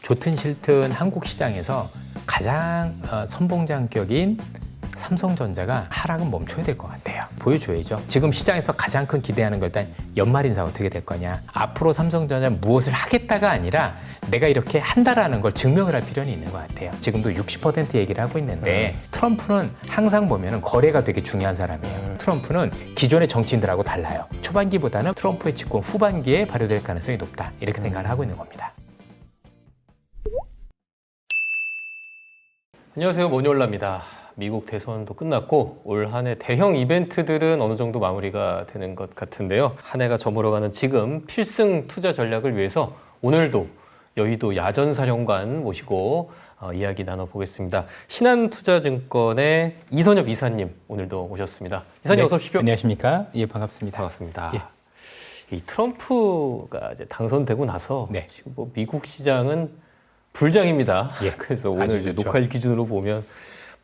좋든 싫든 한국 시장에서 가장 선봉장격인 삼성전자가 하락은 멈춰야 될 것 같아요. 보여줘야죠. 지금 시장에서 가장 큰 기대하는 걸 일단 연말 인사 어떻게 될 거냐. 앞으로 삼성전자 무엇을 하겠다가 아니라 내가 이렇게 한다라는 걸 증명을 할 필요는 있는 것 같아요. 지금도 60% 얘기를 하고 있는데 트럼프는 항상 보면은 거래가 되게 중요한 사람이에요. 트럼프는 기존의 정치인들하고 달라요. 초반기보다는 트럼프의 집권 후반기에 발효될 가능성이 높다. 이렇게 생각을 하고 있는 겁니다. 안녕하세요, 모니올라입니다. 미국 대선도 끝났고 올 한 해 대형 이벤트들은 어느 정도 마무리가 되는 것 같은데요. 한 해가 저물어가는 지금 필승 투자 전략을 위해서 오늘도 여의도 야전사령관 모시고 이야기 나눠보겠습니다. 신한투자증권의 이선엽 이사님 오늘도 오셨습니다. 이사님 어서 오십시오. 안녕하십니까? 예, 반갑습니다. 반갑습니다. 예. 이 트럼프가 이제 당선되고 나서 네. 지금 뭐 미국 시장은 불장입니다. 예, 그래서 오늘 아주 이제 좋죠. 녹화일 기준으로 보면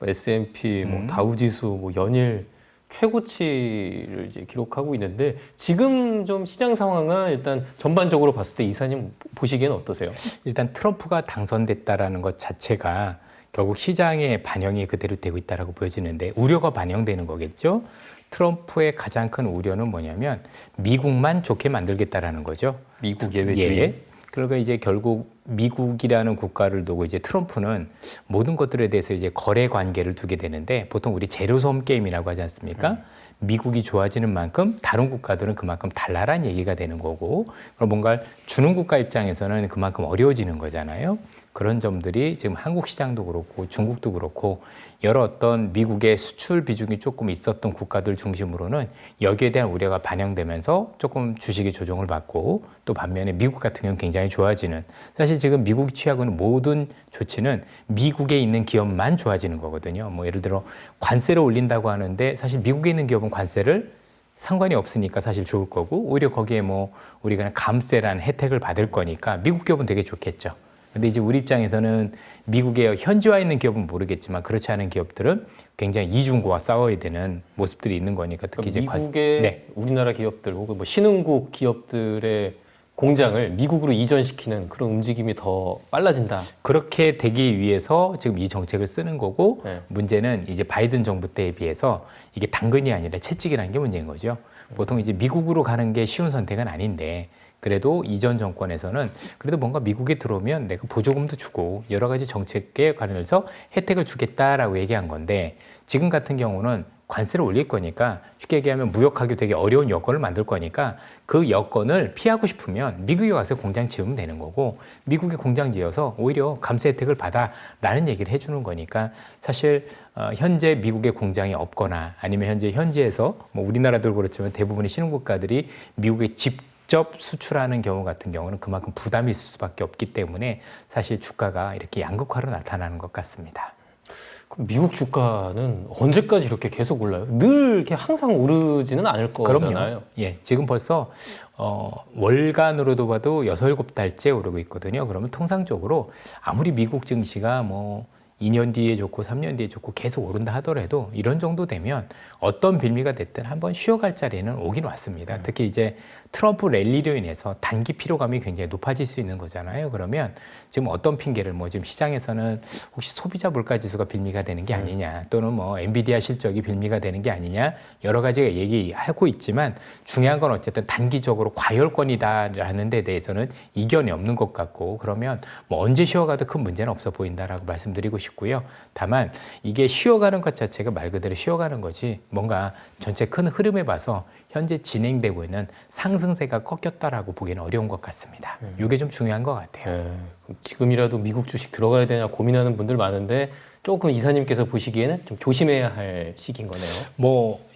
S&P, 다우지수 연일 최고치를 이제 기록하고 있는데 지금 좀 시장 상황은 일단 전반적으로 봤을 때 이사님 보시기에는 어떠세요? 일단 트럼프가 당선됐다라는 것 자체가 결국 시장에 반영이 그대로 되고 있다라고 보여지는데 우려가 반영되는 거겠죠. 트럼프의 가장 큰 우려는 뭐냐면 미국만 좋게 만들겠다라는 거죠. 미국 예외주의. 예. 그러니까 이제 결국 미국이라는 국가를 두고 이제 트럼프는 모든 것들에 대해서 이제 거래 관계를 두게 되는데 보통 우리 제로섬 게임이라고 하지 않습니까? 미국이 좋아지는 만큼 다른 국가들은 그만큼 달라란 얘기가 되는 거고 그럼 뭔가 주는 국가 입장에서는 그만큼 어려워지는 거잖아요. 그런 점들이 지금 한국 시장도 그렇고 중국도 그렇고 여러 어떤 미국의 수출 비중이 조금 있었던 국가들 중심으로는 여기에 대한 우려가 반영되면서 조금 주식이 조정을 받고 또 반면에 미국 같은 경우는 굉장히 좋아지는 사실 지금 미국이 취하고 있는 모든 조치는 미국에 있는 기업만 좋아지는 거거든요. 뭐 예를 들어 관세를 올린다고 하는데 사실 미국에 있는 기업은 관세를 상관이 없으니까 사실 좋을 거고 오히려 거기에 뭐 우리가 감세라는 혜택을 받을 거니까 미국 기업은 되게 좋겠죠. 근데 이제 우리 입장에서는 미국에 현지화 있는 기업은 모르겠지만 그렇지 않은 기업들은 굉장히 이중고와 싸워야 되는 모습들이 있는 거니까 특히 이제 미국의 네. 우리나라 기업들 혹은 뭐 신흥국 기업들의 공장을 미국으로 이전시키는 그런 움직임이 더 빨라진다. 그렇게 되기 위해서 지금 이 정책을 쓰는 거고 네. 문제는 이제 바이든 정부 때에 비해서 이게 당근이 아니라 채찍이라는 게 문제인 거죠. 보통 이제 미국으로 가는 게 쉬운 선택은 아닌데 그래도 이전 정권에서는 그래도 뭔가 미국에 들어오면 내가 보조금도 주고 여러 가지 정책에 관련해서 혜택을 주겠다라고 얘기한 건데 지금 같은 경우는 관세를 올릴 거니까 쉽게 얘기하면 무역하기 되게 어려운 여건을 만들 거니까 그 여건을 피하고 싶으면 미국에 가서 공장 지으면 되는 거고 미국에 공장 지어서 오히려 감세 혜택을 받아라는 얘기를 해주는 거니까 사실 현재 미국의 공장이 없거나 아니면 현지에서 뭐 우리나라도 그렇지만 대부분의 신흥국가들이 미국에 직접 수출하는 경우 같은 경우는 그만큼 부담이 있을 수밖에 없기 때문에 사실 주가가 이렇게 양극화로 나타나는 것 같습니다. 그럼 미국 주가는 언제까지 이렇게 계속 올라요? 늘 이렇게 항상 오르지는 않을 거잖아요. 그럼요. 예, 지금 벌써 월간으로도 봐도 6, 7달째 오르고 있거든요. 그러면 통상적으로 아무리 미국 증시가 뭐 2년 뒤에 좋고 3년 뒤에 좋고 계속 오른다 하더라도 이런 정도 되면 어떤 빌미가 됐든 한번 쉬어갈 자리는 오긴 왔습니다. 특히 이제 트럼프 랠리로 인해서 단기 피로감이 굉장히 높아질 수 있는 거잖아요. 그러면 지금 어떤 핑계를 뭐 지금 시장에서는 혹시 소비자 물가 지수가 빌미가 되는 게 아니냐 또는 뭐 엔비디아 실적이 빌미가 되는 게 아니냐 여러 가지가 얘기하고 있지만 중요한 건 어쨌든 단기적으로 과열권이다라는 데 대해서는 이견이 없는 것 같고 그러면 뭐 언제 쉬어가도 큰 문제는 없어 보인다라고 말씀드리고 싶고요. 다만 이게 쉬어가는 것 자체가 말 그대로 쉬어가는 거지 뭔가 전체 큰 흐름에 봐서 현재 진행되고 있는 상승세가 꺾였다라고 보기는 어려운 것 같습니다. 이게 좀 중요한 것 같아요. 네. 지금이라도 미국 주식 들어가야 되냐 고민하는 분들 많은데 조금 이사님께서 보시기에는 좀 조심해야 할 시기인 거네요. 뭐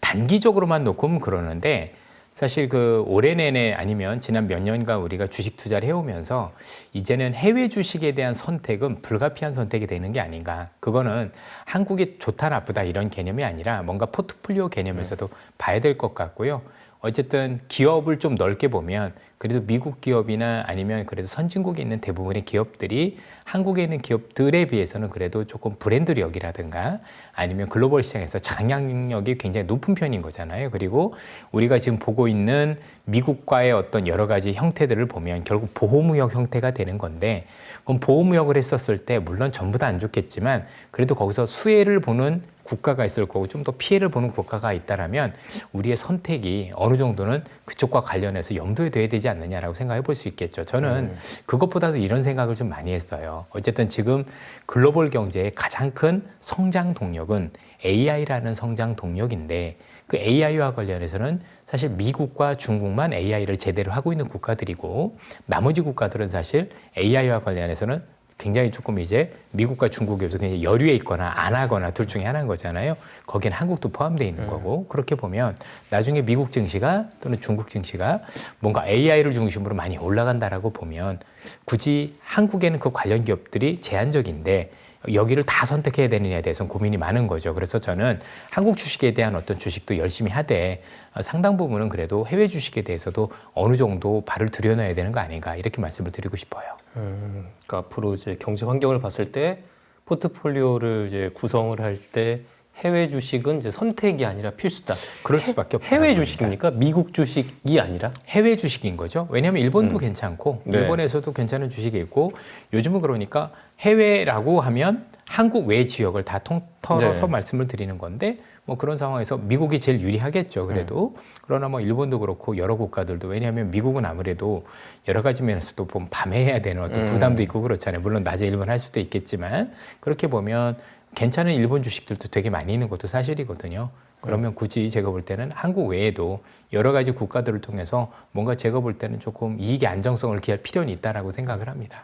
단기적으로만 놓고는 그러는데 사실 그 올해 내내 아니면 지난 몇 년간 우리가 주식 투자를 해오면서 이제는 해외 주식에 대한 선택은 불가피한 선택이 되는 게 아닌가. 그거는 한국이 좋다 나쁘다 이런 개념이 아니라 뭔가 포트폴리오 개념에서도 봐야 될 것 같고요. 어쨌든 기업을 좀 넓게 보면 그래도 미국 기업이나 아니면 그래도 선진국에 있는 대부분의 기업들이 한국에 있는 기업들에 비해서는 그래도 조금 브랜드력이라든가 아니면 글로벌 시장에서 장악력이 굉장히 높은 편인 거잖아요. 그리고 우리가 지금 보고 있는 미국과의 어떤 여러 가지 형태들을 보면 결국 보호무역 형태가 되는 건데, 그럼 보호무역을 했었을 때 물론 전부 다 안 좋겠지만 그래도 거기서 수혜를 보는 국가가 있을 거고 좀 더 피해를 보는 국가가 있다라면 우리의 선택이 어느 정도는 그쪽과 관련해서 염두에 둬야 되지 않느냐라고 생각해 볼 수 있겠죠. 저는 그것보다도 이런 생각을 좀 많이 했어요. 어쨌든 지금 글로벌 경제의 가장 큰 성장 동력은 AI라는 성장 동력인데, 그 AI와 관련해서는 사실 미국과 중국만 AI를 제대로 하고 있는 국가들이고, 나머지 국가들은 사실 AI와 관련해서는 굉장히 조금 이제 미국과 중국에서 굉장히 여류에 있거나 안 하거나 둘 중에 하나인 거잖아요. 거기는 한국도 포함되어 있는 거고, 그렇게 보면 나중에 미국 증시가 또는 중국 증시가 뭔가 AI를 중심으로 많이 올라간다라고 보면 굳이 한국에는 그 관련 기업들이 제한적인데 여기를 다 선택해야 되느냐에 대해서는 고민이 많은 거죠. 그래서 저는 한국 주식에 대한 어떤 주식도 열심히 하되 상당 부분은 그래도 해외 주식에 대해서도 어느 정도 발을 들여놔야 되는 거 아닌가, 이렇게 말씀을 드리고 싶어요. 그러니까 앞으로 이제 경제 환경을 봤을 때 포트폴리오를 이제 구성을 할 때 해외 주식은 이제 선택이 아니라 필수다. 그럴 수밖에 없다. 해외 주식입니까? 미국 주식이 아니라? 해외 주식인 거죠. 왜냐하면 일본도 괜찮고 네. 일본에서도 괜찮은 주식이 있고, 요즘은 그러니까 해외라고 하면 한국 외 지역을 다 통틀어서 네. 말씀을 드리는 건데, 뭐 그런 상황에서 미국이 제일 유리하겠죠. 그래도 그러나 뭐 일본도 그렇고 여러 국가들도, 왜냐하면 미국은 아무래도 여러 가지 면에서도 보면 밤에 해야 되는 어떤 부담도 있고 그렇잖아요. 물론 낮에 일본 할 수도 있겠지만 그렇게 보면 괜찮은 일본 주식들도 되게 많이 있는 것도 사실이거든요. 그러면 굳이 제가 볼 때는 한국 외에도 여러 가지 국가들을 통해서 뭔가 제가 볼 때는 조금 이익의 안정성을 기할 필요는 있다라고 생각을 합니다.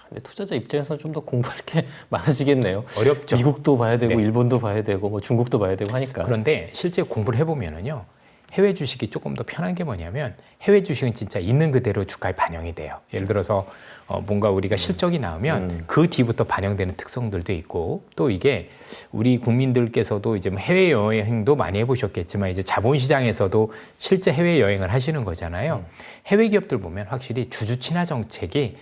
근데 투자자 입장에서는 좀 더 공부할 게 많아지겠네요. 어렵죠. 미국도 봐야 되고 네. 일본도 봐야 되고 뭐 중국도 봐야 되고 하니까. 그런데 실제 공부를 해보면은요, 해외 주식이 조금 더 편한 게 뭐냐면 해외 주식은 진짜 있는 그대로 주가에 반영이 돼요. 예를 들어서 뭔가 우리가 실적이 나오면 그 뒤부터 반영되는 특성들도 있고, 또 이게 우리 국민들께서도 이제 뭐 해외 여행도 많이 해보셨겠지만 이제 자본시장에서도 실제 해외 여행을 하시는 거잖아요. 해외 기업들 보면 확실히 주주 친화 정책이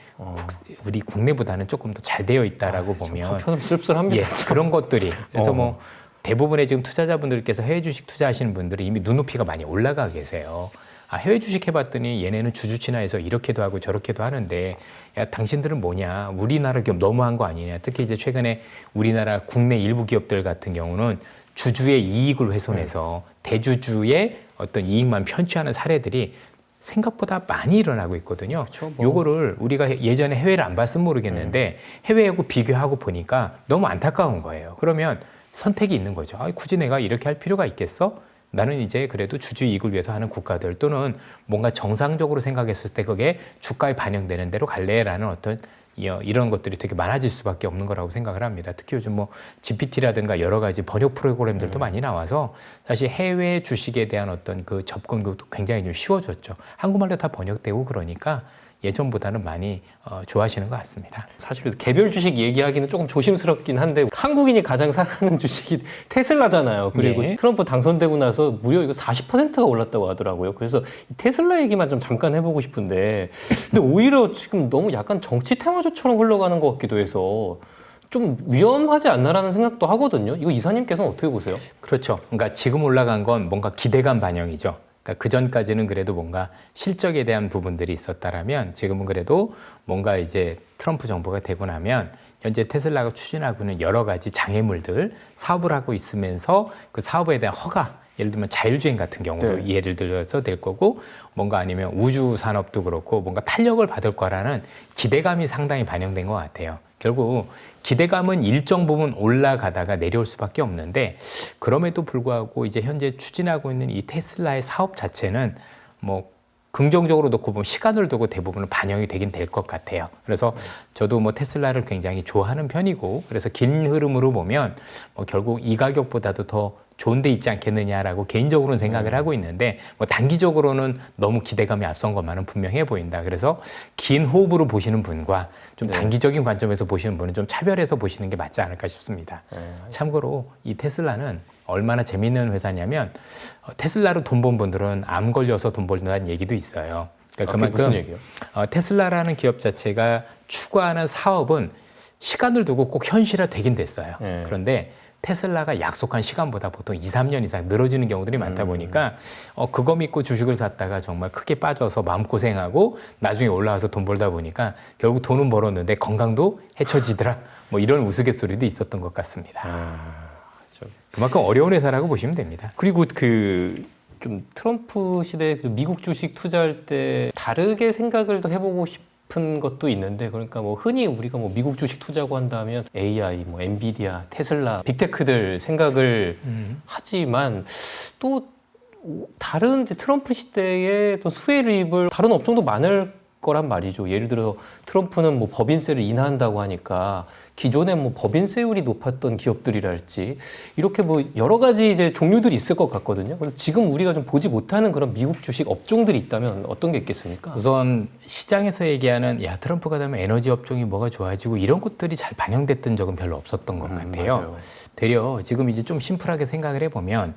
우리 국내보다는 조금 더 잘 되어 있다라고 보면 한편으로 씁쓸합니다. 예, 그런 것들이 그래서 뭐 대부분의 지금 투자자분들께서 해외 주식 투자하시는 분들이 이미 눈높이가 많이 올라가 계세요. 아, 해외 주식 해봤더니 얘네는 주주 친화해서 이렇게도 하고 저렇게도 하는데, 야, 당신들은 뭐냐, 우리나라 기업 너무한 거 아니냐. 특히 이제 최근에 우리나라 국내 일부 기업들 같은 경우는 주주의 이익을 훼손해서 대주주의 어떤 이익만 편취하는 사례들이 생각보다 많이 일어나고 있거든요. 그렇죠, 뭐. 요거를 우리가 예전에 해외를 안 봤으면 모르겠는데 해외하고 비교하고 보니까 너무 안타까운 거예요. 그러면 선택이 있는 거죠. 아, 굳이 내가 이렇게 할 필요가 있겠어? 나는 이제 그래도 주주 이익을 위해서 하는 국가들, 또는 뭔가 정상적으로 생각했을 때 그게 주가에 반영되는 대로 갈래라는 어떤 이런 것들이 되게 많아질 수밖에 없는 거라고 생각을 합니다. 특히 요즘 뭐 GPT라든가 여러 가지 번역 프로그램들도 많이 나와서 사실 해외 주식에 대한 어떤 그 접근도 굉장히 좀 쉬워졌죠. 한국말로 다 번역되고 그러니까 예전보다는 많이 좋아하시는 것 같습니다. 사실 개별 주식 얘기하기는 조금 조심스럽긴 한데 한국인이 가장 사랑하는 주식이 테슬라잖아요. 그리고 네. 트럼프 당선되고 나서 무려 이거 40%가 올랐다고 하더라고요. 그래서 이 테슬라 얘기만 좀 잠깐 해보고 싶은데, 근데 오히려 지금 너무 약간 정치 테마주처럼 흘러가는 것 같기도 해서 좀 위험하지 않나라는 생각도 하거든요. 이거 이사님께서는 어떻게 보세요? 그렇죠. 그러니까 지금 올라간 건 뭔가 기대감 반영이죠. 그러니까 그 전까지는 그래도 뭔가 실적에 대한 부분들이 있었다라면 지금은 그래도 뭔가 이제 트럼프 정부가 되고 나면 현재 테슬라가 추진하고 있는 여러 가지 장애물들, 사업을 하고 있으면서 그 사업에 대한 허가, 예를 들면 자율주행 같은 경우도 네. 예를 들어서 될 거고, 뭔가 아니면 우주 산업도 그렇고 뭔가 탄력을 받을 거라는 기대감이 상당히 반영된 것 같아요. 결국 기대감은 일정 부분 올라가다가 내려올 수밖에 없는데, 그럼에도 불구하고 이제 현재 추진하고 있는 이 테슬라의 사업 자체는 뭐 긍정적으로 놓고 보면 시간을 두고 대부분은 반영이 되긴 될 것 같아요. 그래서 저도 뭐 테슬라를 굉장히 좋아하는 편이고, 그래서 긴 흐름으로 보면 뭐 결국 이 가격보다도 더 좋은 데 있지 않겠느냐라고 개인적으로는 생각을 하고 있는데, 뭐 단기적으로는 너무 기대감이 앞선 것만은 분명해 보인다. 그래서 긴 호흡으로 보시는 분과 좀 네. 단기적인 관점에서 보시는 분은 좀 차별해서 보시는 게 맞지 않을까 싶습니다. 참고로 이 테슬라는 얼마나 재밌는 회사냐면 테슬라로 돈 번 분들은 암 걸려서 돈 벌는다는 얘기도 있어요. 그러니까 그게 그만큼 무슨 얘기예요? 테슬라라는 기업 자체가 추구하는 사업은 시간을 두고 꼭 현실화되긴 됐어요. 네. 그런데 테슬라가 약속한 시간보다 보통 2, 3년 이상 늘어지는 경우들이 많다 보니까 그거 믿고 주식을 샀다가 정말 크게 빠져서 마음고생하고 나중에 올라와서 돈 벌다 보니까 결국 돈은 벌었는데 건강도 해쳐지더라. 뭐 이런 우스갯소리도 있었던 것 같습니다. 그만큼 어려운 회사라고 보시면 됩니다. 그리고 그 좀 트럼프 시대에 그 미국 주식 투자할 때 다르게 생각을 더 해보고 싶은 것도 있는데, 그러니까 뭐 흔히 우리가 뭐 미국 주식 투자고 한다면 AI, 뭐 엔비디아, 테슬라, 빅테크들 생각을 하지만 또 다른 이제 트럼프 시대에 또 수혜를 입을 다른 업종도 많을 거란 말이죠. 예를 들어 트럼프는 뭐 법인세를 인하한다고 하니까 기존에 뭐 법인세율이 높았던 기업들이랄지 이렇게 뭐 여러 가지 이제 종류들이 있을 것 같거든요. 그래서 지금 우리가 좀 보지 못하는 그런 미국 주식 업종들이 있다면 어떤 게 있겠습니까? 우선 시장에서 얘기하는 야 트럼프가 되면 에너지 업종이 뭐가 좋아지고 이런 것들이 잘 반영됐던 적은 별로 없었던 것 같아요. 맞아요. 되려 지금 이제 좀 심플하게 생각을 해보면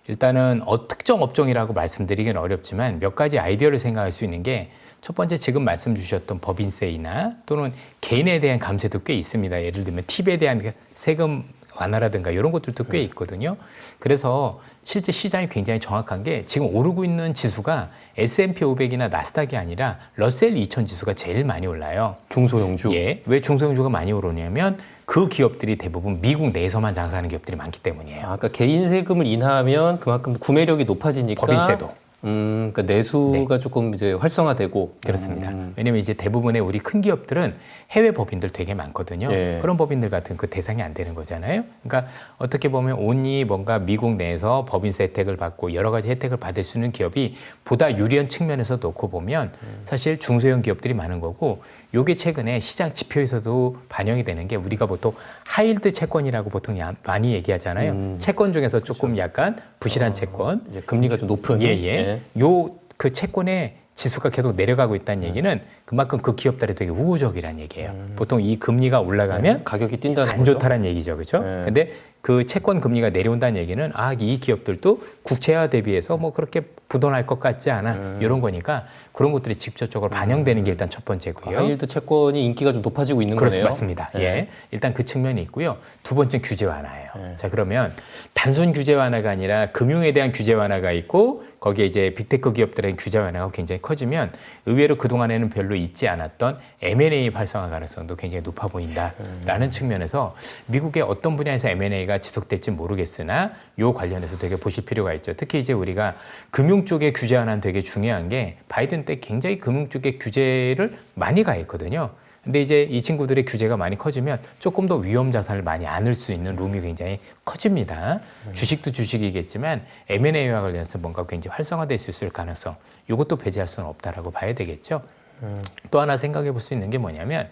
일단은 특정 업종이라고 말씀드리기는 어렵지만 몇 가지 아이디어를 생각할 수 있는 게 첫 번째 지금 말씀 주셨던 법인세이나 또는 개인에 대한 감세도 꽤 있습니다. 예를 들면 팁에 대한 세금 완화라든가 이런 것들도 꽤 있거든요. 그래서 실제 시장이 굉장히 정확한 게 지금 오르고 있는 지수가 S&P 500이나 나스닥이 아니라 러셀 2000 지수가 제일 많이 올라요. 중소형주. 예. 왜 중소형주가 많이 오르냐면 그 기업들이 대부분 미국 내에서만 장사하는 기업들이 많기 때문이에요. 아까 개인 세금을 인하하면 그만큼 구매력이 높아지니까 법인세도. 그러니까 내수가 조금 이제 활성화되고. 그렇습니다. 왜냐면 이제 대부분의 우리 큰 기업들은 해외 법인들 되게 많거든요. 예. 그런 법인들 같은 그 대상이 안 되는 거잖아요. 그러니까 어떻게 보면 온리 뭔가 미국 내에서 법인세 혜택을 받고 여러 가지 혜택을 받을 수 있는 기업이 보다 유리한 측면에서 놓고 보면 사실 중소형 기업들이 많은 거고, 요게 최근에 시장 지표에서도 반영이 되는 게 우리가 보통 하이힐드 채권이라고 보통 많이 얘기하잖아요. 채권 중에서 조금 약간 부실한 채권. 이제 금리가 좀 높은. 예. 요 그 채권의 지수가 계속 내려가고 있다는 얘기는 그만큼 그 기업들이 되게 우호적이라는 얘기예요. 보통 이 금리가 올라가면 가격이 뛴다는 안 거죠. 좋다는 얘기죠. 그렇죠? 네. 근데 그 채권 금리가 내려온다는 얘기는 이 기업들도 국채화 대비해서 뭐 그렇게 부도날 것 같지 않아. 이런 거니까 그런 것들이 직접적으로 반영되는 게 일단 첫 번째고요. 하이힐드 채권이 인기가 좀 높아지고 있는 거네요. 맞습니다. 네. 예. 일단 그 측면이 있고요. 두 번째 규제 완화예요. 네. 자, 그러면 단순 규제 완화가 아니라 금융에 대한 규제 완화가 있고 거기에 이제 빅테크 기업들의 규제 완화가 굉장히 커지면 의외로 그동안에는 별로 있지 않았던 M&A 활성화 가능성도 굉장히 높아 보인다라는 측면에서 미국의 어떤 분야에서 M&A가 지속될지 모르겠으나 요 관련해서 되게 보실 필요가 있죠. 특히 이제 우리가 금융 쪽의 규제 완화는 되게 중요한 게 바이든 때 굉장히 금융 쪽의 규제를 많이 가했거든요. 근데 이제 이 친구들의 규제가 많이 커지면 조금 더 위험 자산을 많이 안을 수 있는 룸이 굉장히 커집니다. 주식도 주식이겠지만 M&A와 관련해서 뭔가 굉장히 활성화될 수 있을 가능성, 이것도 배제할 수는 없다라고 봐야 되겠죠. 또 하나 생각해 볼 수 있는 게 뭐냐면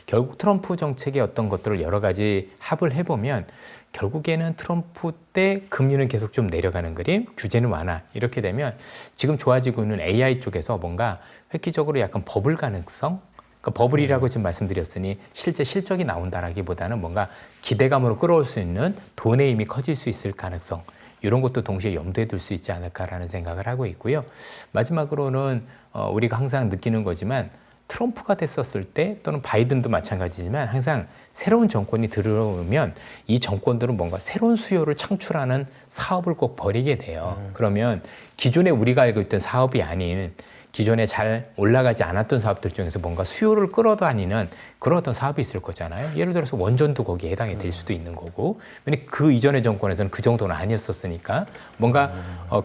결국 트럼프 정책의 어떤 것들을 여러 가지 합을 해보면 결국에는 트럼프 때 금리는 계속 좀 내려가는 그림, 규제는 완화 이렇게 되면 지금 좋아지고 있는 AI 쪽에서 뭔가 획기적으로 약간 버블 가능성, 그러니까 버블이라고 지금 말씀드렸으니 실제 실적이 나온다라기보다는 뭔가 기대감으로 끌어올 수 있는 돈의 힘이 커질 수 있을 가능성, 이런 것도 동시에 염두에 둘 수 있지 않을까라는 생각을 하고 있고요. 마지막으로는 우리가 항상 느끼는 거지만 트럼프가 됐었을 때 또는 바이든도 마찬가지지만 항상 새로운 정권이 들어오면 이 정권들은 뭔가 새로운 수요를 창출하는 사업을 꼭 벌이게 돼요. 그러면 기존에 우리가 알고 있던 사업이 아닌 기존에 잘 올라가지 않았던 사업들 중에서 뭔가 수요를 끌어다니는 그런 어떤 사업이 있을 거잖아요. 예를 들어서 원전도 거기에 해당이 될 수도 있는 거고, 왜냐면 그 이전의 정권에서는 그 정도는 아니었었으니까 뭔가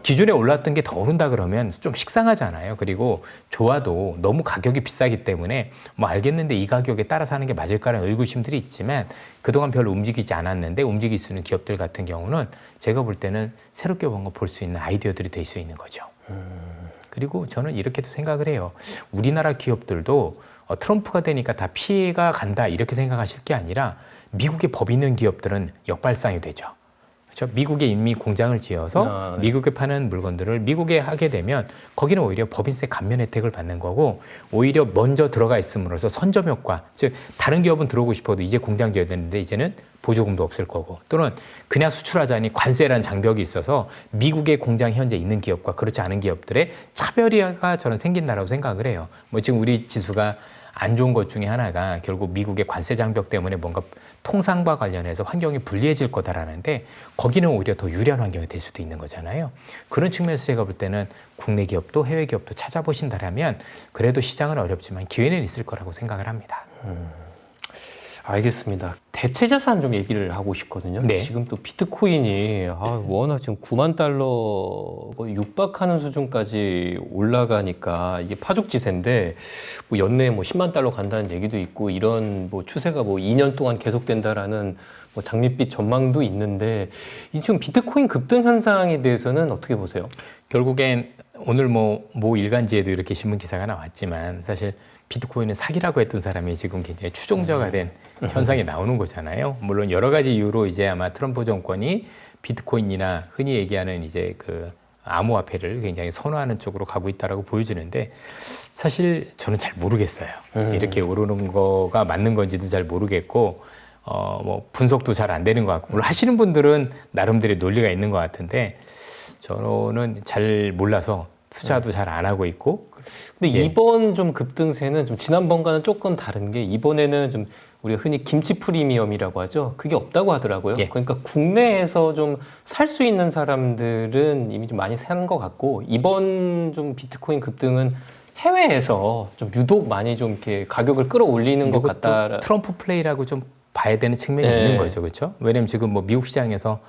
기존에 올랐던 게 더 오른다 그러면 좀 식상하잖아요. 그리고 좋아도 너무 가격이 비싸기 때문에 뭐 알겠는데 이 가격에 따라 사는 게 맞을까라는 의구심들이 있지만 그동안 별로 움직이지 않았는데 움직일 수 있는 기업들 같은 경우는 제가 볼 때는 새롭게 뭔가 볼 수 있는 아이디어들이 될 수 있는 거죠. 그리고 저는 이렇게도 생각을 해요. 우리나라 기업들도 트럼프가 되니까 다 피해가 간다 이렇게 생각하실 게 아니라 미국에 법 있는 기업들은 역발상이 되죠. 그렇죠. 미국에 이미 공장을 지어서 네. 미국에 파는 물건들을 미국에 하게 되면 거기는 오히려 법인세 감면 혜택을 받는 거고 오히려 먼저 들어가 있음으로써 선점 효과, 즉 다른 기업은 들어오고 싶어도 이제 공장 지어야 되는데 이제는 보조금도 없을 거고 또는 그냥 수출하자니 관세라는 장벽이 있어서 미국의 공장 현재 있는 기업과 그렇지 않은 기업들의 차별화가 저는 생긴다라고 생각을 해요. 뭐 지금 우리 지수가 안 좋은 것 중에 하나가 결국 미국의 관세 장벽 때문에 뭔가 통상과 관련해서 환경이 불리해질 거다라는데 거기는 오히려 더 유리한 환경이 될 수도 있는 거잖아요. 그런 측면에서 제가 볼 때는 국내 기업도 해외 기업도 찾아보신다라면 그래도 시장은 어렵지만 기회는 있을 거라고 생각을 합니다. 알겠습니다. 대체 자산 좀 얘기를 하고 싶거든요. 네. 지금 또 비트코인이 워낙 지금 9만 달러 거의 육박하는 수준까지 올라가니까 이게 파죽지세인데 뭐 연내에 뭐 10만 달러 간다는 얘기도 있고 이런 뭐 추세가 뭐 2년 동안 계속된다라는 뭐 장밋빛 전망도 있는데 이 지금 비트코인 급등 현상에 대해서는 어떻게 보세요? 결국엔 오늘 모 일간지에도 이렇게 신문 기사가 나왔지만 사실 비트코인은 사기라고 했던 사람이 지금 굉장히 추종자가 된 현상이 나오는 거잖아요. 물론 여러 가지 이유로 이제 아마 트럼프 정권이 비트코인이나 흔히 얘기하는 이제 그 암호화폐를 굉장히 선호하는 쪽으로 가고 있다라고 보여지는데 사실 저는 잘 모르겠어요. 이렇게 오르는 거가 맞는 건지도 잘 모르겠고 뭐 분석도 잘 안 되는 것 같고 물론 하시는 분들은 나름대로의 논리가 있는 것 같은데 저는 잘 몰라서 투자도 잘 안 하고 있고. 근데 이번 좀 급등세는 좀 지난번과는 조금 다른 게 이번에는 좀 우리가 흔히 김치 프리미엄이라고 하죠. 그게 없다고 하더라고요. 예. 그러니까 국내에서 좀 살 수 있는 사람들은 이미 좀 많이 산 것 같고 이번 좀 비트코인 급등은 해외에서 좀 유독 많이 좀 이렇게 가격을 끌어올리는 것 같다. 트럼프 플레이라고 좀 봐야 되는 측면이 있는 거죠, 그렇죠? 왜냐면 지금 뭐 미국 시장에서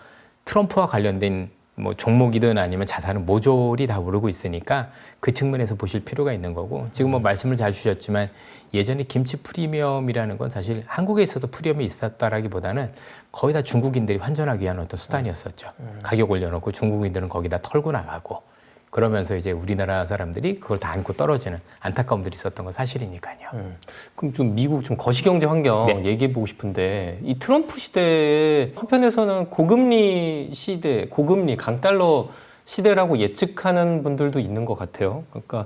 트럼프와 관련된 뭐 종목이든 아니면 자산은 모조리 다 오르고 있으니까 그 측면에서 보실 필요가 있는 거고 지금 뭐 말씀을 잘 주셨지만 예전에 김치 프리미엄이라는 건 사실 한국에 있어서 프리미엄이 있었다라기보다는 거의 다 중국인들이 환전하기 위한 어떤 수단이었었죠. 가격 올려놓고 중국인들은 거기다 털고 나가고 그러면서 이제 우리나라 사람들이 그걸 다 안고 떨어지는 안타까움들이 있었던 건 사실이니까요. 그럼 좀 미국 좀 거시경제 환경 네. 얘기해 보고 싶은데 이 트럼프 시대에 한편에서는 고금리 시대, 고금리 강달러 시대라고 예측하는 분들도 있는 것 같아요. 그러니까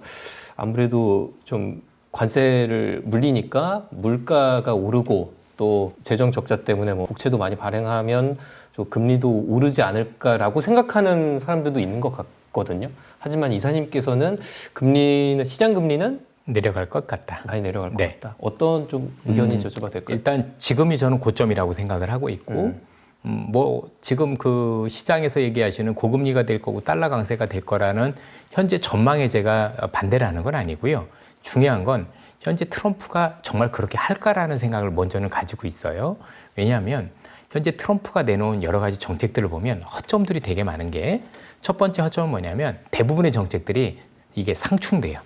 아무래도 좀 관세를 물리니까 물가가 오르고 또 재정 적자 때문에 뭐 국채도 많이 발행하면 좀 금리도 오르지 않을까라고 생각하는 사람들도 있는 것 같거든요. 하지만 이사님께서는 금리는 시장 금리는 내려갈 것 같다. 많이 내려갈 것 네. 같다. 어떤 좀 의견이 여쭤봐도 될까요? 일단 지금이 저는 고점이라고 생각을 하고 있고 뭐 지금 그 시장에서 얘기하시는 고금리가 될 거고 달러 강세가 될 거라는 현재 전망에 제가 반대를 하는 건 아니고요. 중요한 건 현재 트럼프가 정말 그렇게 할까라는 생각을 먼저는 가지고 있어요. 왜냐하면 현재 트럼프가 내놓은 여러 가지 정책들을 보면 허점들이 되게 많은 게 첫 번째 허점은 뭐냐면 대부분의 정책들이 이게 상충돼요.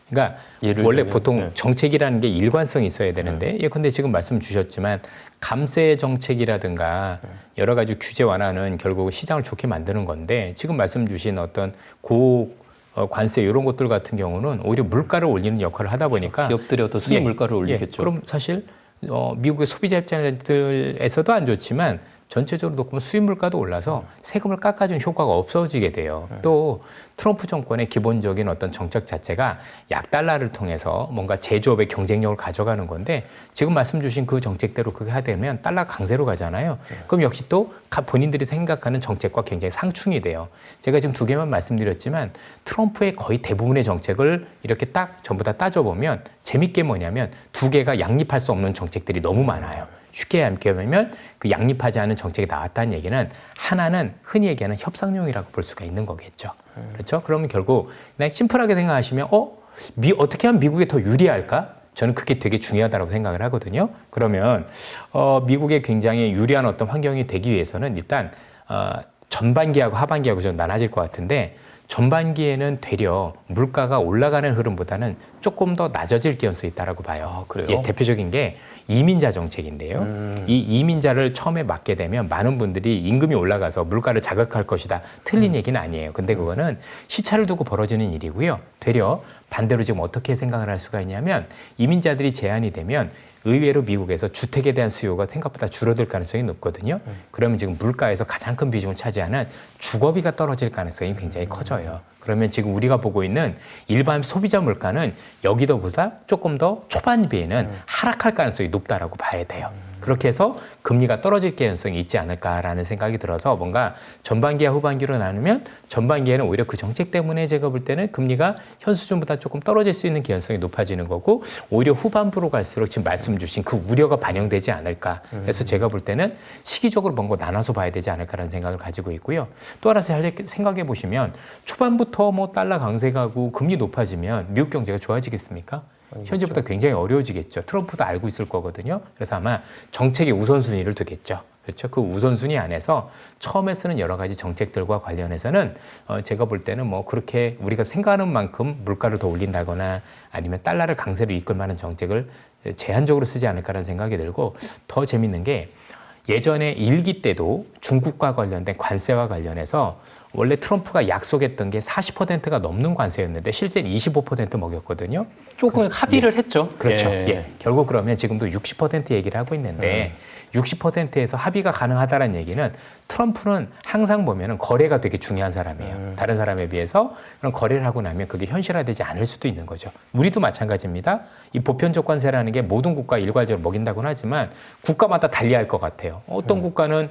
그러니까 원래 보통 정책이라는 게 일관성이 있어야 되는데 예컨대 지금 말씀 주셨지만 감세 정책이라든가 여러 가지 규제 완화는 결국 시장을 좋게 만드는 건데 지금 말씀 주신 어떤 관세 이런 것들 같은 경우는 오히려 물가를 올리는 역할을 하다 보니까 기업들의 어떤 수입 물가를 올리겠죠. 그럼 사실 미국의 소비자 입장에서도 안 좋지만 전체적으로 놓고 수입 물가도 올라서 세금을 깎아주는 효과가 없어지게 돼요. 또 트럼프 정권의 기본적인 어떤 정책 자체가 약달러를 통해서 뭔가 제조업의 경쟁력을 가져가는 건데 지금 말씀 주신 그 정책대로 그게 하되면 달러 강세로 가잖아요. 그럼 역시 또 본인들이 생각하는 정책과 굉장히 상충이 돼요. 제가 지금 두 개만 말씀드렸지만 트럼프의 거의 대부분의 정책을 이렇게 딱 전부 다 따져보면 재밌게 뭐냐면 두 개가 양립할 수 없는 정책들이 너무 많아요. 쉽게 얘기하면 그 양립하지 않은 정책이 나왔다는 얘기는 하나는 흔히 얘기하는 협상용이라고 볼 수가 있는 거겠죠. 그렇죠? 그러면 결국 그냥 심플하게 생각하시면 어떻게 하면 미국에 더 유리할까? 저는 그게 되게 중요하다고 생각을 하거든요. 그러면 미국에 굉장히 유리한 어떤 환경이 되기 위해서는 일단 전반기하고 하반기하고 좀 나눠질 것 같은데 전반기에는 되려 물가가 올라가는 흐름보다는 조금 더 낮아질 가능성이 있다라고 봐요. 그래요? 예, 대표적인 게 이민자 정책인데요. 이 이민자를 처음에 맞게 되면 많은 분들이 임금이 올라가서 물가를 자극할 것이다. 틀린 얘기는 아니에요. 근데 그거는 시차를 두고 벌어지는 일이고요. 되려 반대로 지금 어떻게 생각을 할 수가 있냐면 이민자들이 제한이 되면 의외로 미국에서 주택에 대한 수요가 생각보다 줄어들 가능성이 높거든요. 그러면 지금 물가에서 가장 큰 비중을 차지하는 주거비가 떨어질 가능성이 굉장히 커져요. 그러면 지금 우리가 보고 있는 일반 소비자 물가는 여기도보다 조금 더 초반기에는 하락할 가능성이 높다라고 봐야 돼요. 그렇게 해서 금리가 떨어질 가능성이 있지 않을까라는 생각이 들어서 뭔가 전반기와 후반기로 나누면 전반기에는 오히려 그 정책 때문에 제가 볼 때는 금리가 현 수준보다 조금 떨어질 수 있는 가능성이 높아지는 거고 오히려 후반부로 갈수록 지금 말씀 주신 그 우려가 반영되지 않을까. 그래서 제가 볼 때는 시기적으로 뭔가 나눠서 봐야 되지 않을까라는 생각을 가지고 있고요. 또 하나 생각해 보시면 초반부터 뭐 달러 강세가고 금리 높아지면 미국 경제가 좋아지겠습니까? 현재보다 굉장히 어려워지겠죠. 트럼프도 알고 있을 거거든요. 그래서 아마 정책의 우선순위를 두겠죠. 그렇죠. 그 우선순위 안에서 처음에 쓰는 여러 가지 정책들과 관련해서는 제가 볼 때는 뭐 그렇게 우리가 생각하는 만큼 물가를 더 올린다거나 아니면 달러를 강세로 이끌 만한 정책을 제한적으로 쓰지 않을까라는 생각이 들고 더 재밌는 게 예전에 1기 때도 중국과 관련된 관세와 관련해서 원래 트럼프가 약속했던 게 40%가 넘는 관세였는데 실제는 25% 먹였거든요. 조금 합의를 했죠. 그렇죠. 예. 결국 그러면 지금도 60% 얘기를 하고 있는데 60%에서 합의가 가능하다는 얘기는 트럼프는 항상 보면은 거래가 되게 중요한 사람이에요. 다른 사람에 비해서 그런 거래를 하고 나면 그게 현실화되지 않을 수도 있는 거죠. 우리도 마찬가지입니다. 이 보편적 관세라는 게 모든 국가 일괄적으로 먹인다고는 하지만 국가마다 달리할 것 같아요. 어떤 국가는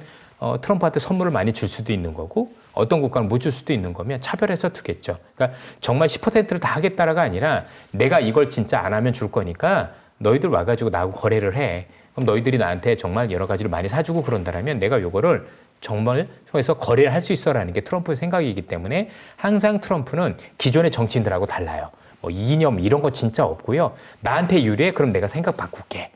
트럼프한테 선물을 많이 줄 수도 있는 거고 어떤 국가는 못 줄 수도 있는 거면 차별해서 두겠죠. 그러니까 정말 10%를 다 하겠다라가 아니라 내가 이걸 진짜 안 하면 줄 거니까 너희들 와가지고 나하고 거래를 해. 그럼 너희들이 나한테 정말 여러 가지를 많이 사주고 그런다면 내가 요거를 정말 통해서 거래를 할 수 있어라는 게 트럼프의 생각이기 때문에 항상 트럼프는 기존의 정치인들하고 달라요. 뭐 이념 이런 거 진짜 없고요. 나한테 유리해? 그럼 내가 생각 바꿀게.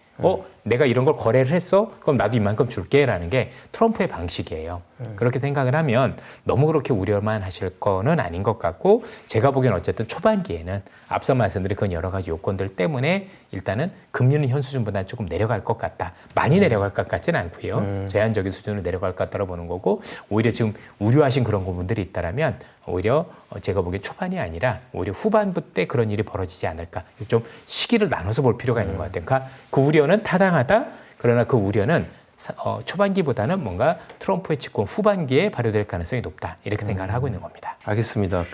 내가 이런 걸 거래를 했어? 그럼 나도 이만큼 줄게라는 게 트럼프의 방식이에요. 그렇게 생각을 하면 너무 그렇게 우려만 하실 거는 아닌 것 같고 제가 보기엔 어쨌든 초반기에는 앞서 말씀드린 그런 여러 가지 요건들 때문에 일단은 금리는 현 수준보다 조금 내려갈 것 같다. 많이 내려갈 것 같지는 않고요. 제한적인 수준으로 내려갈 것 같다고 보는 거고 오히려 지금 우려하신 그런 부분들이 있다라면 오히려 제가 보기엔 초반이 아니라 오히려 후반부 때 그런 일이 벌어지지 않을까. 그래서 좀 시기를 나눠서 볼 필요가 있는 것 같아요. 그러니까 그 우려는 타당하다. 그러나 그 우려는 초반기보다는 뭔가 트럼프의 집권 후반기에 발효될 가능성이 높다. 이렇게 생각을 하고 있는 겁니다. 알겠습니다.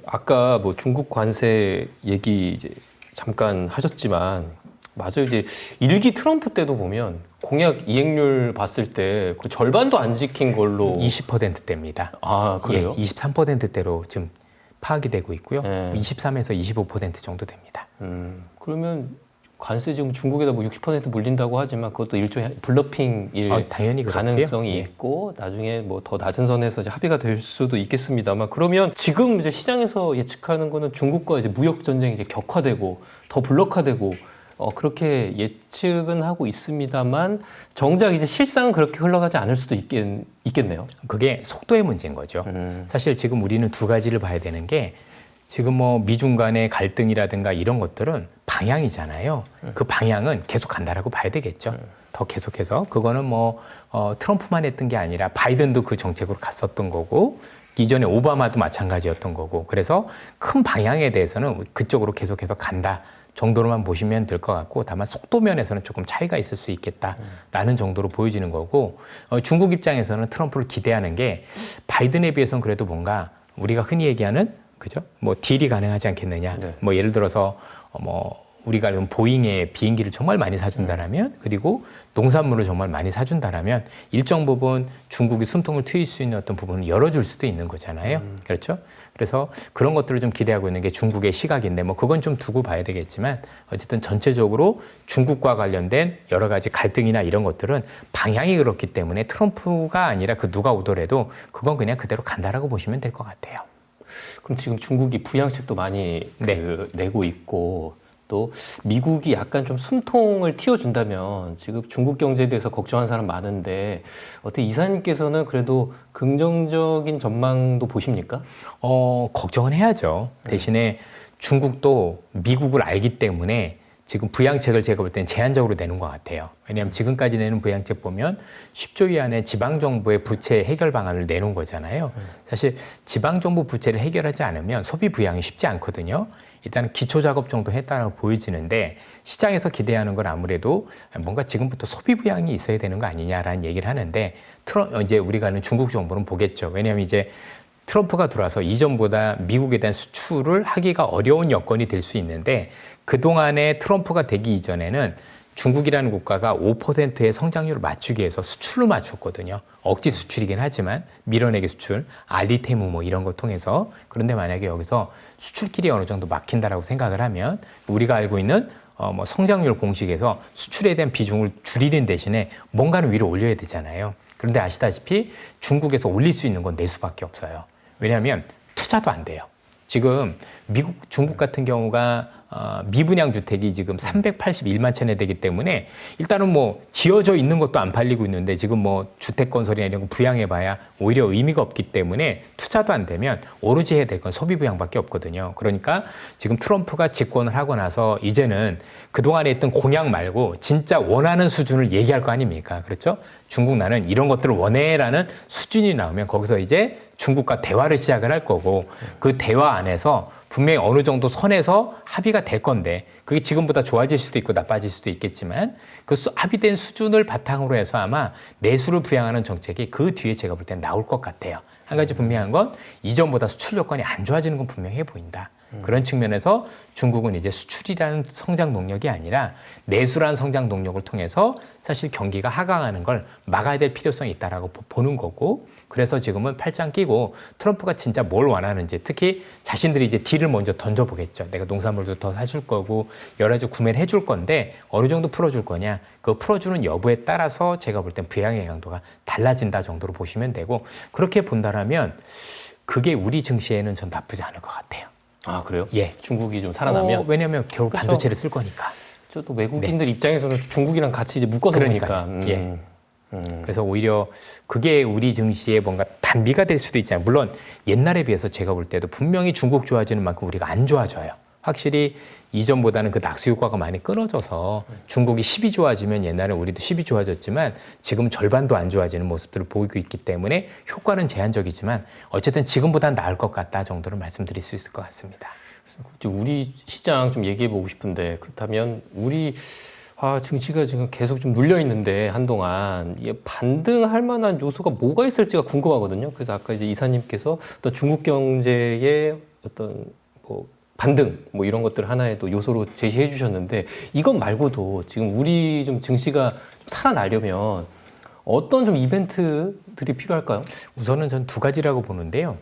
아까 뭐 중국 관세 얘기 이제 잠깐 하셨지만 맞아요. 이제 1기 트럼프 때도 보면 공약 이행률 봤을 때 그 절반도 안 지킨 걸로 20%대입니다. 아, 그래요? 예, 23%대로 지금 파악이 되고 있고요. 네. 23에서 25% 정도 됩니다. 그러면 관세 지금 중국에다 뭐 60% 물린다고 하지만 그것도 일종의 블러핑일 당연히 가능성이 예. 있고 나중에 뭐 더 낮은 선에서 이제 합의가 될 수도 있겠습니다만 그러면 지금 이제 시장에서 예측하는 거는 중국과 이제 무역 전쟁이 이제 격화되고 더 블록화되고 그렇게 예측은 하고 있습니다만 정작 이제 실상은 그렇게 흘러가지 않을 수도 있겠네요. 그게 속도의 문제인 거죠. 사실 지금 우리는 두 가지를 봐야 되는 게 지금 뭐 미중 간의 갈등이라든가 이런 것들은 방향이잖아요. 그 방향은 계속 간다라고 봐야 되겠죠. 더 계속해서 그거는 뭐 트럼프만 했던 게 아니라 바이든도 그 정책으로 갔었던 거고 이전에 오바마도 마찬가지였던 거고 그래서 큰 방향에 대해서는 그쪽으로 계속해서 간다 정도로만 보시면 될 것 같고 다만 속도 면에서는 조금 차이가 있을 수 있겠다라는 정도로 보여지는 거고 중국 입장에서는 트럼프를 기대하는 게 바이든에 비해서는 그래도 뭔가 우리가 흔히 얘기하는 그죠? 뭐 딜이 가능하지 않겠느냐. 네. 뭐 예를 들어서 우리가 알면 보잉에 비행기를 정말 많이 사준다라면 그리고 농산물을 정말 많이 사준다라면 일정 부분 중국이 숨통을 트일 수 있는 어떤 부분을 열어줄 수도 있는 거잖아요. 그렇죠? 그래서 그런 것들을 좀 기대하고 있는 게 중국의 시각인데 뭐 그건 좀 두고 봐야 되겠지만 어쨌든 전체적으로 중국과 관련된 여러 가지 갈등이나 이런 것들은 방향이 그렇기 때문에 트럼프가 아니라 그 누가 오더라도 그건 그냥 그대로 간다라고 보시면 될 것 같아요. 그럼 지금 중국이 부양책도 많이 내고 있고 또 미국이 약간 좀 숨통을 틔워준다면 지금 중국 경제에 대해서 걱정하는 사람 많은데 어떻게 이사님께서는 그래도 긍정적인 전망도 보십니까? 걱정은 해야죠. 대신에 중국도 미국을 알기 때문에 지금 부양책을 제가 볼 때는 제한적으로 내는 것 같아요. 왜냐하면 지금까지 내는 부양책 보면 10조 위안의 지방정부의 부채 해결 방안을 내놓은 거잖아요. 사실 지방정부 부채를 해결하지 않으면 소비 부양이 쉽지 않거든요. 일단은 기초 작업 정도 했다고 보여지는데 시장에서 기대하는 건 아무래도 뭔가 지금부터 소비 부양이 있어야 되는 거 아니냐라는 얘기를 하는데 이제 우리가 아는 중국 정부는 보겠죠. 왜냐하면 이제 트럼프가 들어와서 이전보다 미국에 대한 수출을 하기가 어려운 여건이 될 수 있는데 그동안에 트럼프가 되기 이전에는 중국이라는 국가가 5%의 성장률을 맞추기 위해서 수출로 맞췄거든요. 억지 수출이긴 하지만 밀어내기 수출, 알리테무 뭐 이런 거 통해서. 그런데 만약에 여기서 수출길이 어느 정도 막힌다라고 생각을 하면 우리가 알고 있는 뭐 성장률 공식에서 수출에 대한 비중을 줄이는 대신에 뭔가는 위로 올려야 되잖아요. 그런데 아시다시피 중국에서 올릴 수 있는 건 내수밖에 없어요. 왜냐하면 투자도 안 돼요. 지금 중국 같은 경우가 미분양 주택이 지금 381만 채나 되기 때문에 일단은 뭐 지어져 있는 것도 안 팔리고 있는데 지금 뭐 주택 건설이나 이런 거 부양해봐야 오히려 의미가 없기 때문에 투자도 안 되면 오로지 해야 될 건 소비 부양밖에 없거든요. 그러니까 지금 트럼프가 집권을 하고 나서 이제는 그동안에 했던 공약 말고 진짜 원하는 수준을 얘기할 거 아닙니까? 그렇죠? 중국 나는 이런 것들을 원해라는 수준이 나오면 거기서 이제 중국과 대화를 시작을 할 거고 그 대화 안에서 분명히 어느 정도 선에서 합의가 될 건데 그게 지금보다 좋아질 수도 있고 나빠질 수도 있겠지만 그 합의된 수준을 바탕으로 해서 아마 내수를 부양하는 정책이 그 뒤에 제가 볼 땐 나올 것 같아요. 한 가지 분명한 건 이전보다 수출 여건이 안 좋아지는 건 분명해 보인다. 그런 측면에서 중국은 이제 수출이라는 성장 동력이 아니라 내수라는 성장 동력을 통해서 사실 경기가 하강하는 걸 막아야 될 필요성이 있다라고 보는 거고 그래서 지금은 팔짱 끼고 트럼프가 진짜 뭘 원하는지 특히 자신들이 이제 딜을 먼저 던져보겠죠. 내가 농산물도 더 사줄 거고 여러 가지 구매를 해줄 건데 어느 정도 풀어줄 거냐. 그 풀어주는 여부에 따라서 제가 볼 땐 부양의 강도가 달라진다 정도로 보시면 되고 그렇게 본다라면 그게 우리 증시에는 전 나쁘지 않을 것 같아요. 아 그래요? 예. 중국이 좀 살아나면 왜냐하면 결국 그쵸. 반도체를 쓸 거니까. 또 외국인들 입장에서는 중국이랑 같이 이제 묶어서 보니까 예. 그래서 오히려 그게 우리 증시에 뭔가 단비가 될 수도 있잖아요. 물론 옛날에 비해서 제가 볼 때도 분명히 중국 좋아지는 만큼 우리가 안 좋아져요. 확실히 이전보다는 그 낙수 효과가 많이 끊어져서 중국이 10이 좋아지면 옛날에 우리도 10이 좋아졌지만 지금 절반도 안 좋아지는 모습들을 보이고 있기 때문에 효과는 제한적이지만 어쨌든 지금보다는 나을 것 같다 정도로 말씀드릴 수 있을 것 같습니다. 우리 시장 좀 얘기해 보고 싶은데 그렇다면 우리 증시가 지금 계속 좀 눌려 있는데 한동안 이게 반등할 만한 요소가 뭐가 있을지가 궁금하거든요. 그래서 아까 이제 이사님께서 어떤 중국 경제의 어떤 뭐 반등 뭐 이런 것들 하나의 또 요소로 제시해 주셨는데 이것 말고도 지금 우리 좀 증시가 좀 살아나려면 어떤 좀 이벤트들이 필요할까요? 우선은 전 두 가지라고 보는데요.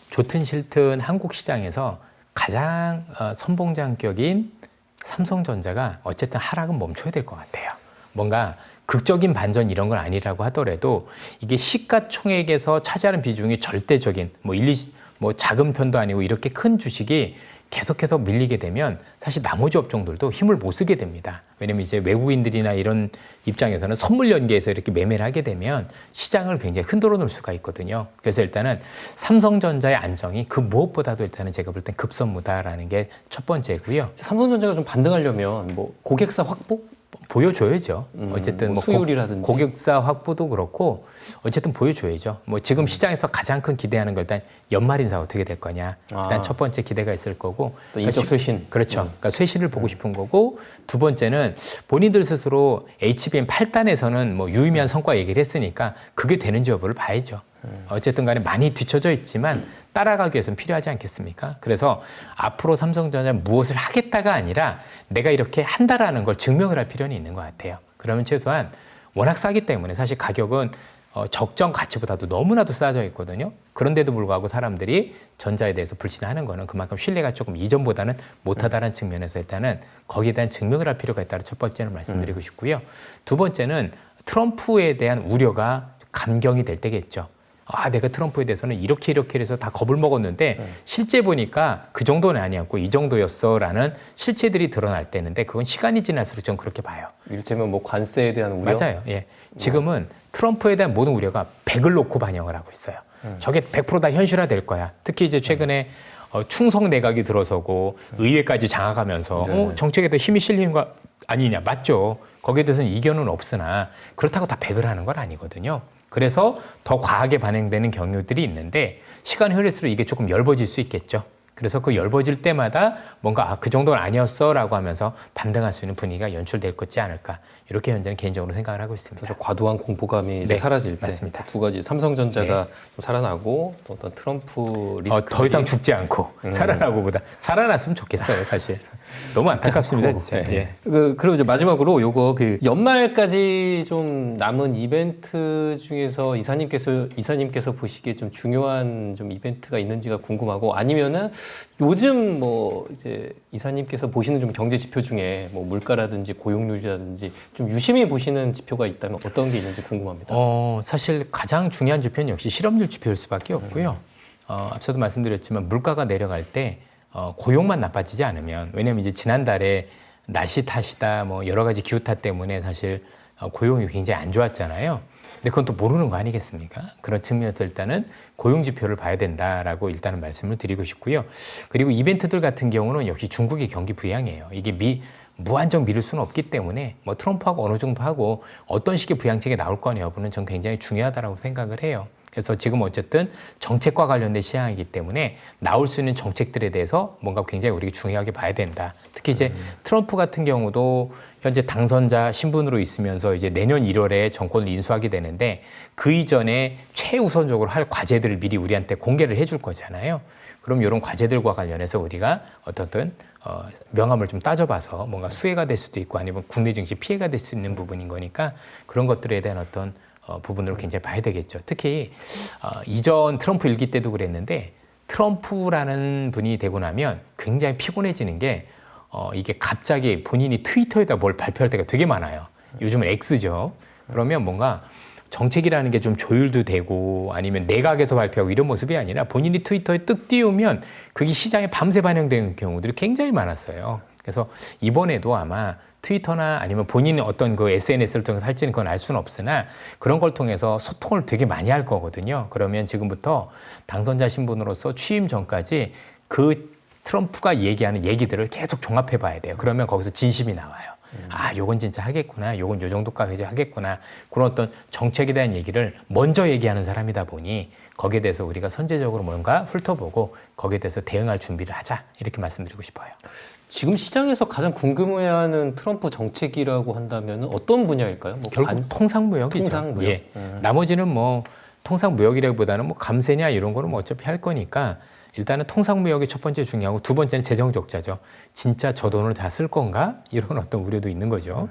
좋든 싫든 한국 시장에서 가장 선봉장격인 삼성전자가 어쨌든 하락은 멈춰야 될 것 같아요. 뭔가 극적인 반전 이런 건 아니라고 하더라도 이게 시가총액에서 차지하는 비중이 절대적인 뭐 작은 편도 아니고 이렇게 큰 주식이 계속해서 밀리게 되면 사실 나머지 업종들도 힘을 못 쓰게 됩니다. 왜냐면 이제 외국인들이나 이런 입장에서는 선물 연계해서 이렇게 매매를 하게 되면 시장을 굉장히 흔들어 놓을 수가 있거든요. 그래서 일단은 삼성전자의 안정이 그 무엇보다도 일단은 제가 볼 땐 급선무다라는 게 첫 번째고요. 삼성전자가 좀 반등하려면 뭐 고객사 확보? 보여줘야죠. 어쨌든 뭐 수율이라든지 고객사 확보도 그렇고 어쨌든 보여줘야죠. 뭐 지금 시장에서 가장 큰 기대하는 걸 일단 연말 인사 어떻게 될 거냐. 일단 첫 번째 기대가 있을 거고. 인적 쇄신. 그렇죠. 그러니까 쇄신을 보고 싶은 거고 두 번째는 본인들 스스로 HBM 8단에서는 뭐 유의미한 성과 얘기를 했으니까 그게 되는지 여부를 봐야죠. 어쨌든 간에 많이 뒤쳐져 있지만 따라가기 위해서는 필요하지 않겠습니까? 그래서 앞으로 삼성전자는 무엇을 하겠다가 아니라 내가 이렇게 한다라는 걸 증명을 할 필요는 있는 것 같아요. 그러면 최소한 워낙 싸기 때문에 사실 가격은 적정 가치보다도 너무나도 싸져 있거든요. 그런데도 불구하고 사람들이 전자에 대해서 불신하는 거는 그만큼 신뢰가 조금 이전보다는 못하다는 측면에서 일단은 거기에 대한 증명을 할 필요가 있다는 첫 번째는 말씀드리고 싶고요. 두 번째는 트럼프에 대한 우려가 감경이 될 때겠죠. 내가 트럼프에 대해서는 이렇게 해서 다 겁을 먹었는데 실제 보니까 그 정도는 아니었고 이 정도였어라는 실체들이 드러날 때는데 그건 시간이 지날수록 전 그렇게 봐요. 이를테면 뭐 관세에 대한 우려? 맞아요. 예. 지금은 트럼프에 대한 모든 우려가 100을 놓고 반영을 하고 있어요. 저게 100% 다 현실화될 거야. 특히 이제 최근에 충성 내각이 들어서고 의회까지 장악하면서 정책에 더 힘이 실리는 거 아니냐. 맞죠. 거기에 대해서는 이견은 없으나 그렇다고 다 100을 하는 건 아니거든요. 그래서 더 과하게 반영되는 경우들이 있는데 시간이 흐를수록 이게 조금 엷어질 수 있겠죠. 그래서 그 열버질 때마다 뭔가 그 정도는 아니었어라고 하면서 반등할 수 있는 분위기가 연출될 것지 않을까 이렇게 현재는 개인적으로 생각을 하고 있습니다. 그래서 과도한 공포감이 이제 네, 사라질 때 맞습니다. 두 가지 삼성전자가 네. 좀 살아나고 또 어떤 트럼프 리스크 더 이상 죽지 않고 살아나고보다 살아났으면 좋겠어요, 사실. 너무 안타깝습니다, 진짜. 네. 예. 그리고 이제 마지막으로 요거 그 연말까지 좀 남은 이벤트 중에서 이사님께서 보시기에 좀 중요한 좀 이벤트가 있는지가 궁금하고 아니면은 요즘 뭐 이제 이사님께서 보시는 좀 경제 지표 중에 뭐 물가라든지 고용률이라든지 좀 유심히 보시는 지표가 있다면 어떤 게 있는지 궁금합니다. 사실 가장 중요한 지표는 역시 실업률 지표일 수밖에 없고요. 앞서도 말씀드렸지만 물가가 내려갈 때 고용만 나빠지지 않으면 왜냐하면 이제 지난달에 날씨 탓이다 뭐 여러 가지 기후 탓 때문에 사실 고용이 굉장히 안 좋았잖아요. 근데 그건 또 모르는 거 아니겠습니까? 그런 측면에서 일단은 고용 지표를 봐야 된다라고 일단은 말씀을 드리고 싶고요. 그리고 이벤트들 같은 경우는 역시 중국의 경기 부양이에요. 이게 무한정 미룰 수는 없기 때문에 뭐 트럼프하고 어느 정도 하고 어떤 식의 부양책이 나올 거냐 여부는 전 굉장히 중요하다라고 생각을 해요. 그래서 지금 어쨌든 정책과 관련된 시장이기 때문에 나올 수 있는 정책들에 대해서 뭔가 굉장히 우리가 중요하게 봐야 된다. 특히 이제 트럼프 같은 경우도 현재 당선자 신분으로 있으면서 이제 내년 1월에 정권을 인수하게 되는데 그 이전에 최우선적으로 할 과제들을 미리 우리한테 공개를 해줄 거잖아요. 그럼 이런 과제들과 관련해서 우리가 어떻든 명함을 좀 따져봐서 뭔가 수혜가 될 수도 있고 아니면 국내 증시 피해가 될 수 있는 부분인 거니까 그런 것들에 대한 어떤 부분을 굉장히 봐야 되겠죠. 특히 이전 트럼프 일기 때도 그랬는데 트럼프라는 분이 되고 나면 굉장히 피곤해지는 게 이게 갑자기 본인이 트위터에다 뭘 발표할 때가 되게 많아요. 요즘은 X죠. 그러면 뭔가 정책이라는 게 좀 조율도 되고 아니면 내각에서 발표하고 이런 모습이 아니라 본인이 트위터에 뜩 띄우면 그게 시장에 밤새 반영되는 경우들이 굉장히 많았어요. 그래서 이번에도 아마 트위터나 아니면 본인이 어떤 그 SNS를 통해서 할지는 그건 알 수는 없으나 그런 걸 통해서 소통을 되게 많이 할 거거든요. 그러면 지금부터 당선자 신분으로서 취임 전까지 그 트럼프가 얘기하는 얘기들을 계속 종합해 봐야 돼요. 그러면 거기서 진심이 나와요. 요건 진짜 하겠구나. 요건 요 정도까지 하겠구나. 그런 어떤 정책에 대한 얘기를 먼저 얘기하는 사람이다 보니 거기에 대해서 우리가 선제적으로 뭔가 훑어보고 거기에 대해서 대응할 준비를 하자. 이렇게 말씀드리고 싶어요. 지금 시장에서 가장 궁금해하는 트럼프 정책이라고 한다면 어떤 분야일까요? 뭐 결국 통상무역이죠. 통상무역. 예. 나머지는 뭐 통상무역이라기보다는 뭐 감세냐 이런 거는 뭐 어차피 할 거니까 일단은 통상무역이 첫 번째 중요하고 두 번째는 재정 적자죠. 진짜 저 돈을 다 쓸 건가? 이런 어떤 우려도 있는 거죠.